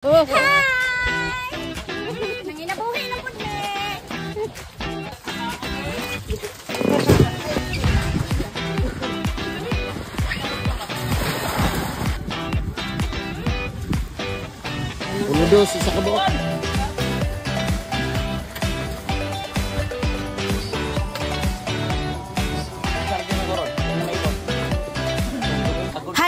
Oh. Hi! Nanginabuhi na po ni. Ulo sa kabuok.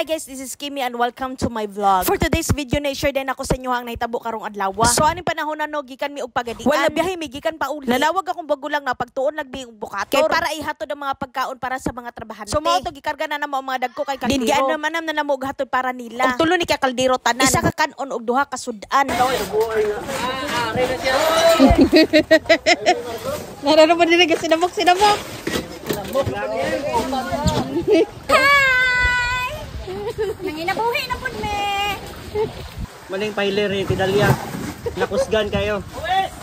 Hi guys, this is Kimi and welcome to my vlog. For today's video na i-share din ako sa inyo ang naitabo karong adlaw. So aning panahon na no gikan mi og pagadian. Wala biyahe mi gikan pa uli. Nalawag akong bago lang na pagtuon lagbi og bukator. Kay para ihatod ang mga pagkaon para sa mga trabahante. So mao to gikarga na namo ang mga dagko kay kaldero. Dingaan naman na namo og hatod para nila. Og tulo ni kay kaldero tanan. Isa ka kanon og duha ka sudan. Narano ba nila sinamok? Nanginabuhi na po ni. Maling pailer ni Tidalya. Nakusgan kayo.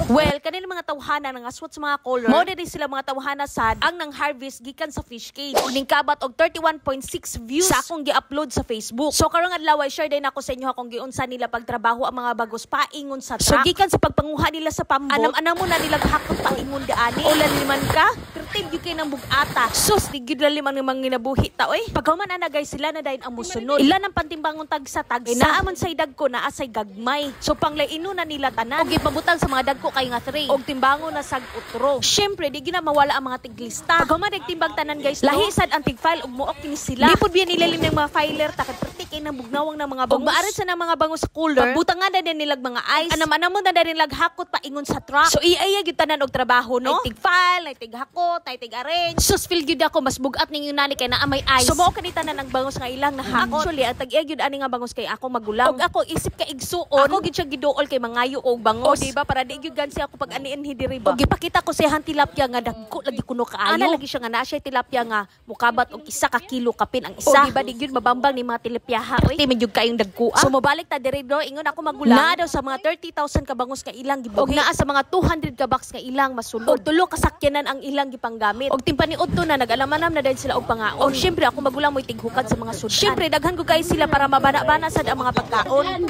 Well, kanila mga tawhana nga aswat sa mga color. Mo din sila mga tawhana sad ang nang harvest gikan sa fish cage. Ning kabat og 31.6 views sa akong gi-upload sa Facebook. So karong adlaw share din ako sa inyo akong giunsa nila pagtrabaho ang mga bagos paingon sa truck. So gikan sa pagpanguha nila sa pambot. Anam-anam mo na nila hakot paingon daani. Ulan liman ka, tertib gyud kay nang bugata. Sus di gyud limang ni mga ginabuhi ta oy. Paghuman ana guys sila na dayon ang musunod. Ilan ang pantimbangon tag sa tag. Naaman say dagko na asay gagmay. So panglaino na nila tanan. Og gipabutang sa mga dagko kay nga 3 og timbangon na sag utro. Syempre di gina mawala ang mga tiglista. Pag humadig timbang tanan guys, lahi sad ang tig-file og muok kini sila. Di pud biya nilalim ng mga filer takad pertik ng bugnawang ng mga bangus. Og maarit sa ng mga bangus sa cooler. Pagbutangan na din nilag mga ice. Anam-anam mo na din lag hakot paingon sa truck. So iaya gyud tanan og trabaho no. Ay tig-file, ay tig-hakot, ay tig-arrange. Sus feel gyud ako mas bugat ning nani kay naa may ice. So mao kani tanan ang bangus nga ilang na hakot. Actually ang tag-iya gyud ani nga bangus kay ako magulang. Og ako isip ka igsuon. Ako gyud siya giduol kay mangayo og bangus. O di ba para di gyud gansi ako pag aniin hidiri ba. Og gipakita ko sa tilapia nga dagko lagi kuno kaayo. Ana lagi siya nga naa siya tilapia nga mukabat og 1 ka kilo kapin ang isa. O di ba di gyud mabambang ni mga tilapia ha oy. Ti medyo kayong dagko. So mobalik ta diri do ingon ako magulang. Na daw sa mga 30,000 ka bangus ka ilang gibuhi. Og naa sa mga 200 ka box ka ilang masulod. Og tulo ka sakyanan ang ilang gipanggamit. Og timpaniud to na nag-alamanam na dahil sila og pangaon. Og syempre ako magulang mo'y tighukad sa mga sudan. Syempre daghan ko guys sila para mabana-bana sad ang mga pagkaon.